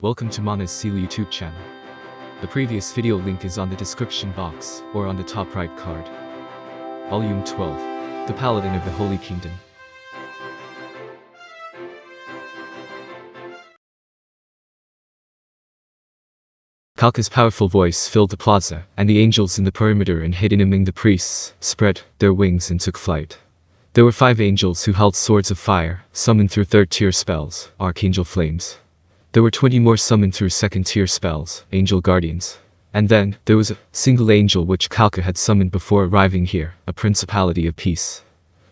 Welcome to Mana's Seal YouTube channel. The previous video link is on the description box or on the top right card. Volume 12. The Paladin of the Holy Kingdom. Kalka's powerful voice filled the plaza, and the angels in the perimeter and hidden among the priests spread their wings and took flight. There were 5 angels who held swords of fire, summoned through 3rd-tier spells, archangel flames. There were 20 more summoned through 2nd-tier spells, angel guardians. And then, there was a single angel which Kalka had summoned before arriving here, a principality of peace.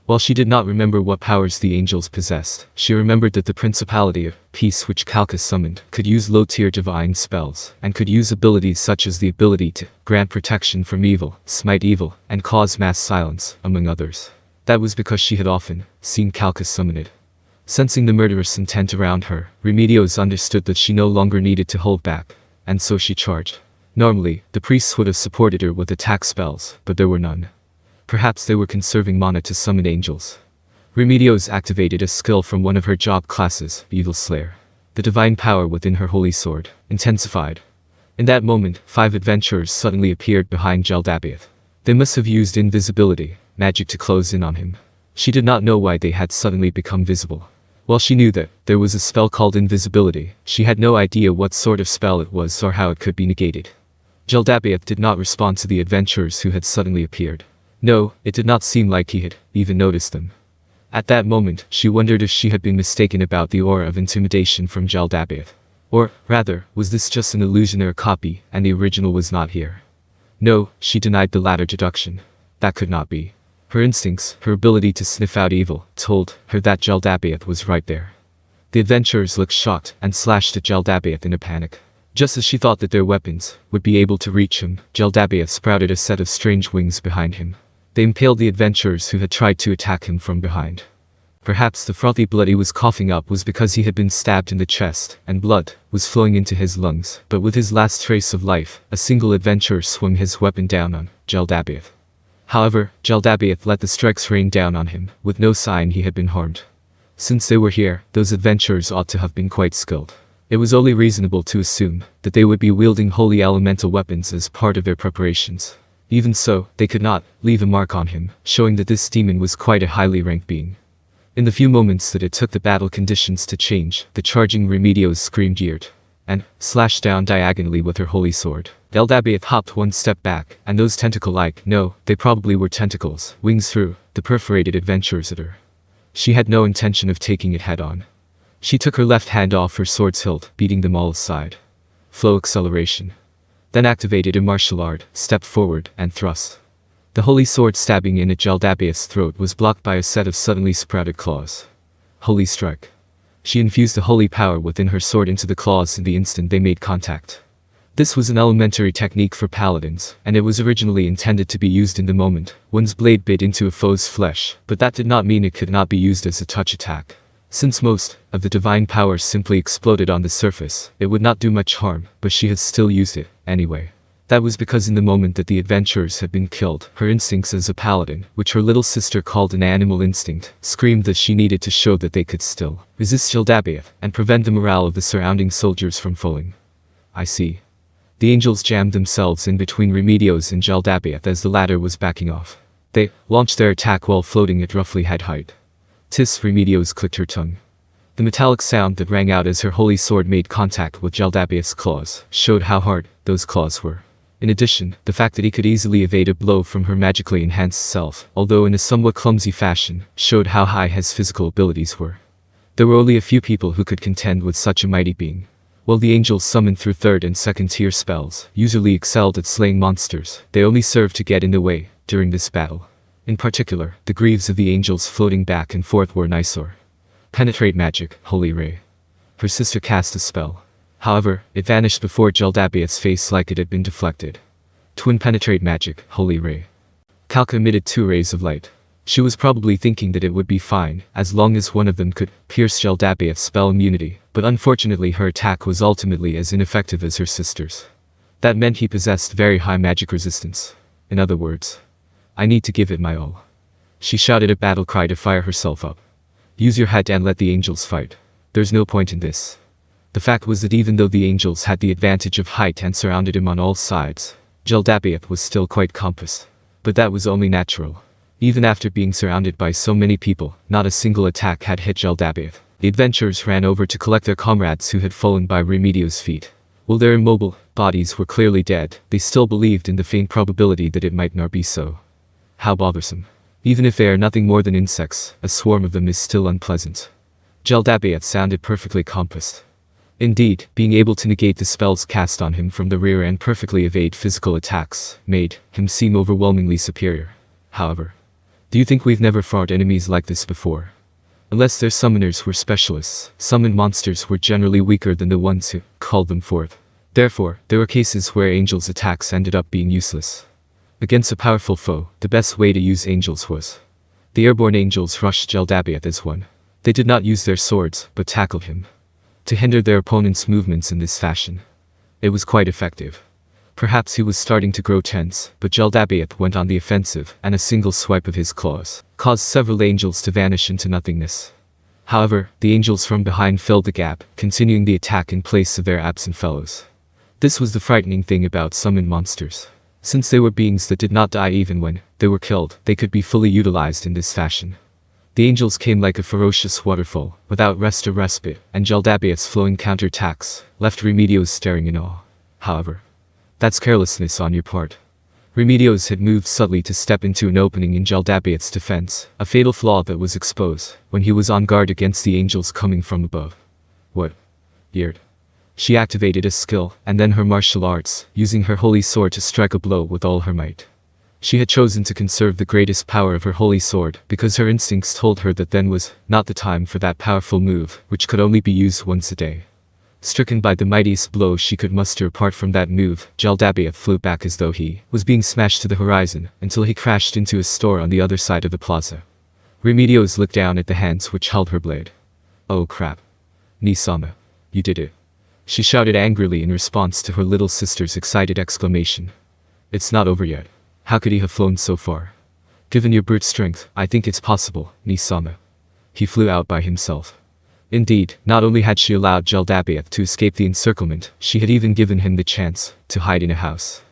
While she did not remember what powers the angels possessed, she remembered that the principality of peace which Kalka summoned could use low-tier divine spells, and could use abilities such as the ability to grant protection from evil, smite evil, and cause mass silence, among others. That was because she had often seen Kalka summon it. Sensing the murderous intent around her, Remedios understood that she no longer needed to hold back, and so she charged. Normally, the priests would have supported her with attack spells, but there were none. Perhaps they were conserving mana to summon angels. Remedios activated a skill from one of her job classes, Evil Slayer. The divine power within her holy sword intensified. In that moment, 5 adventurers suddenly appeared behind Jaldabaoth. They must have used invisibility, magic to close in on him. She did not know why they had suddenly become visible. While she knew that there was a spell called Invisibility, she had no idea what sort of spell it was or how it could be negated. Jaldabaoth did not respond to the adventurers who had suddenly appeared. No, it did not seem like he had even noticed them. At that moment, she wondered if she had been mistaken about the aura of intimidation from Jaldabaoth. Or, rather, was this just an illusion or a copy, and the original was not here? No, she denied the latter deduction. That could not be. Her instincts, her ability to sniff out evil, told her that Jaldabaoth was right there. The adventurers looked shocked and slashed at Jaldabaoth in a panic. Just as she thought that their weapons would be able to reach him, Jaldabaoth sprouted a set of strange wings behind him. They impaled the adventurers who had tried to attack him from behind. Perhaps the frothy blood he was coughing up was because he had been stabbed in the chest, and blood was flowing into his lungs. But with his last trace of life, a single adventurer swung his weapon down on Jaldabaoth. However, Jaldabaoth let the strikes rain down on him, with no sign he had been harmed. Since they were here, those adventurers ought to have been quite skilled. It was only reasonable to assume that they would be wielding holy elemental weapons as part of their preparations. Even so, they could not leave a mark on him, showing that this demon was quite a highly ranked being. In the few moments that it took the battle conditions to change, the charging Remedios screamed "Yeert!" and slashed down diagonally with her holy sword. Jaldabaoth hopped one step back, and those tentacle-like, no, they probably were tentacles, wings through the perforated adventurers at her. She had no intention of taking it head-on. She took her left hand off her sword's hilt, beating them all aside. Flow acceleration. Then activated a martial art, stepped forward, and thrust. The holy sword stabbing in at Jaldabaoth's throat was blocked by a set of suddenly sprouted claws. Holy strike. She infused the holy power within her sword into the claws in the instant they made contact. This was an elementary technique for paladins, and it was originally intended to be used in the moment one's blade bit into a foe's flesh, but that did not mean it could not be used as a touch attack. Since most of the divine power simply exploded on the surface, it would not do much harm, but she had still used it, anyway. That was because in the moment that the adventurers had been killed, her instincts as a paladin, which her little sister called an animal instinct, screamed that she needed to show that they could still resist Jaldabaoth and prevent the morale of the surrounding soldiers from falling. I see. The angels jammed themselves in between Remedios and Jaldabaoth as the latter was backing off. They launched their attack while floating at roughly head height. Tis, Remedios clicked her tongue. The metallic sound that rang out as her holy sword made contact with Jaldabaoth's claws showed how hard those claws were. In addition, the fact that he could easily evade a blow from her magically enhanced self, although in a somewhat clumsy fashion, showed how high his physical abilities were. There were only a few people who could contend with such a mighty being. While the angels summoned through 3rd and 2nd-tier spells usually excelled at slaying monsters, they only served to get in the way during this battle. In particular, the greaves of the angels floating back and forth were an eyesore. Penetrate magic, holy ray. Her sister cast a spell. However, it vanished before Jaldabaoth's face like it had been deflected. Twin penetrate magic, holy ray. Kalka emitted 2 rays of light. She was probably thinking that it would be fine, as long as one of them could pierce Jaldabaoth's spell immunity, but unfortunately her attack was ultimately as ineffective as her sister's. That meant he possessed very high magic resistance. In other words, I need to give it my all. She shouted a battle cry to fire herself up. Use your head and let the angels fight. There's no point in this. The fact was that even though the angels had the advantage of height and surrounded him on all sides, Jaldabaoth was still quite compassed. But that was only natural. Even after being surrounded by so many people, not a single attack had hit Jaldabaoth. The adventurers ran over to collect their comrades who had fallen by Remedios' feet. While their immobile bodies were clearly dead, they still believed in the faint probability that it might not be so. How bothersome. Even if they are nothing more than insects, a swarm of them is still unpleasant. Jaldabaoth sounded perfectly compassed. Indeed, being able to negate the spells cast on him from the rear and perfectly evade physical attacks made him seem overwhelmingly superior. However, do you think we've never fought enemies like this before? Unless their summoners were specialists, summoned monsters were generally weaker than the ones who called them forth. Therefore, there were cases where angels' attacks ended up being useless. Against a powerful foe, the best way to use angels was. The airborne angels rushed Jaldabaoth as one. They did not use their swords, but tackled him. To hinder their opponent's movements in this fashion. It was quite effective. Perhaps he was starting to grow tense, but Jaldabaoth went on the offensive, and a single swipe of his claws caused several angels to vanish into nothingness. However, the angels from behind filled the gap, continuing the attack in place of their absent fellows. This was the frightening thing about summoned monsters. Since they were beings that did not die even when they were killed, they could be fully utilized in this fashion. The angels came like a ferocious waterfall, without rest or respite, and Jaldabaoth's flowing counterattacks left Remedios staring in awe. However, that's carelessness on your part. Remedios had moved subtly to step into an opening in Jaldabaoth's defense, a fatal flaw that was exposed when he was on guard against the angels coming from above. What? Weird. She activated a skill, and then her martial arts, using her holy sword to strike a blow with all her might. She had chosen to conserve the greatest power of her holy sword, because her instincts told her that then was not the time for that powerful move, which could only be used once a day. Stricken by the mightiest blow she could muster apart from that move, Jaldabaoth flew back as though he was being smashed to the horizon, until he crashed into a store on the other side of the plaza. Remedios looked down at the hands which held her blade. Oh crap. Nisama. You did it. She shouted angrily in response to her little sister's excited exclamation. It's not over yet. How could he have flown so far? Given your brute strength, I think it's possible, Nisama. He flew out by himself. Indeed, not only had she allowed Jaldabaoth to escape the encirclement, she had even given him the chance to hide in a house.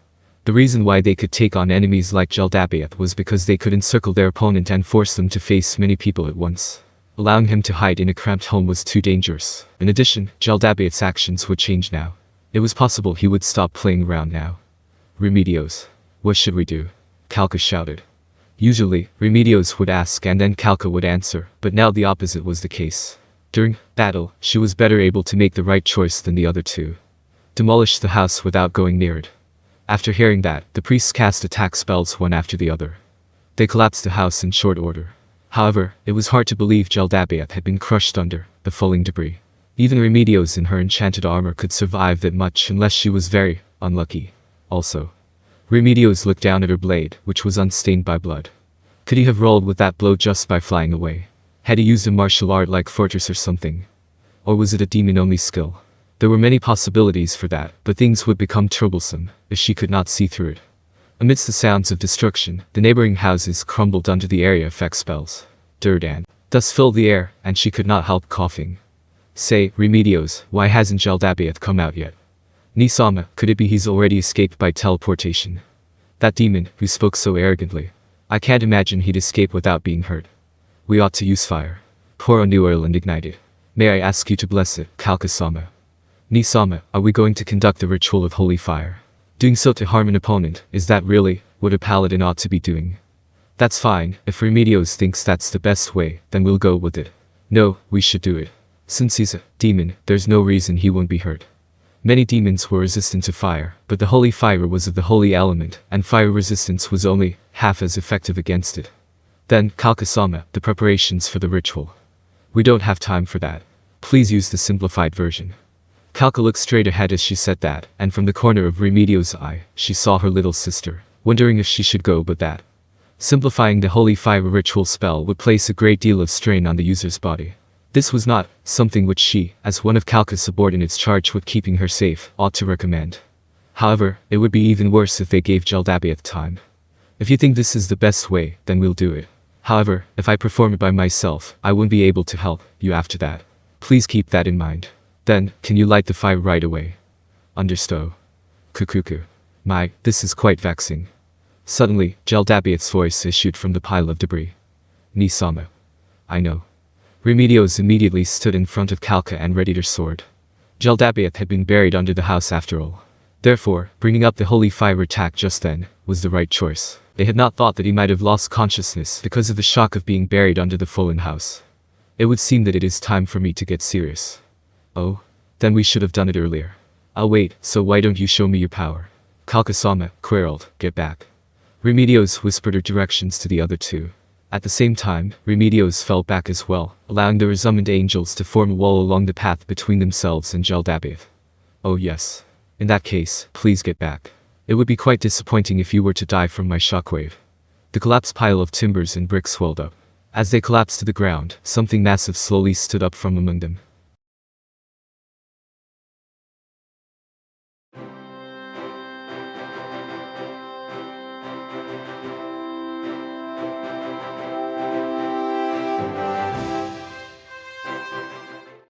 The reason why they could take on enemies like Jaldabaoth was because they could encircle their opponent and force them to face many people at once. Allowing him to hide in a cramped home was too dangerous. In addition, Jaldabaoth's actions would change now. It was possible he would stop playing around now. Remedios. What should we do? Kalka shouted. Usually, Remedios would ask and then Kalka would answer, but now the opposite was the case. During battle, she was better able to make the right choice than the other two. Demolish the house without going near it. After hearing that, the priests cast attack spells one after the other. They collapsed the house in short order. However, it was hard to believe Jaldabaoth had been crushed under the falling debris. Even Remedios in her enchanted armor could survive that much unless she was very unlucky. Also, Remedios looked down at her blade, which was unstained by blood. Could he have rolled with that blow just by flying away? Had he used a martial art like Fortress or something? Or was it a demon-only skill? There were many possibilities for that, but things would become troublesome if she could not see through it. Amidst the sounds of destruction, the neighboring houses crumbled under the area effect spells. Dirt and dust filled the air, and she could not help coughing. Say, Remedios, why hasn't Jaldabaoth come out yet? Nisama, could it be he's already escaped by teleportation? That demon, who spoke so arrogantly. I can't imagine he'd escape without being hurt. We ought to use fire. Pour on new oil and ignite it. May I ask you to bless it, Kalka-sama? Nisama, are we going to conduct the ritual of holy fire? Doing so to harm an opponent, is that really what a paladin ought to be doing? That's fine, if Remedios thinks that's the best way, then we'll go with it. No, we should do it. Since he's a demon, there's no reason he won't be hurt. Many demons were resistant to fire, but the holy fire was of the holy element, and fire resistance was only half as effective against it. Then, Kalka-sama, the preparations for the ritual. We don't have time for that. Please use the simplified version. Kalka looked straight ahead as she said that, and from the corner of Remedios' eye, she saw her little sister, wondering if she should go with that. Simplifying the holy fire ritual spell would place a great deal of strain on the user's body. This was not something which she, as one of Kalka's subordinates charged with keeping her safe, ought to recommend. However, it would be even worse if they gave Jaldabaoth time. If you think this is the best way, then we'll do it. However, if I perform it by myself, I won't be able to help you after that. Please keep that in mind. Then, can you light the fire right away? Understood. Kukuku. My, this is quite vexing. Suddenly, Jaldabaoth's voice issued from the pile of debris. Nisama. I know. Remedios immediately stood in front of Kalka and readied her sword. Jaldabaoth had been buried under the house after all. Therefore, bringing up the holy fire attack just then was the right choice. They had not thought that he might have lost consciousness because of the shock of being buried under the fallen house. It would seem that it is time for me to get serious. Oh? Then we should have done it earlier. I'll wait, so why don't you show me your power? Kalka-sama queruled, get back. Remedios whispered her directions to the other two. At the same time, Remedios fell back as well, allowing the resummoned angels to form a wall along the path between themselves and Jaldabaoth. Oh yes. In that case, please get back. It would be quite disappointing if you were to die from my shockwave. The collapsed pile of timbers and bricks swelled up. As they collapsed to the ground, something massive slowly stood up from among them.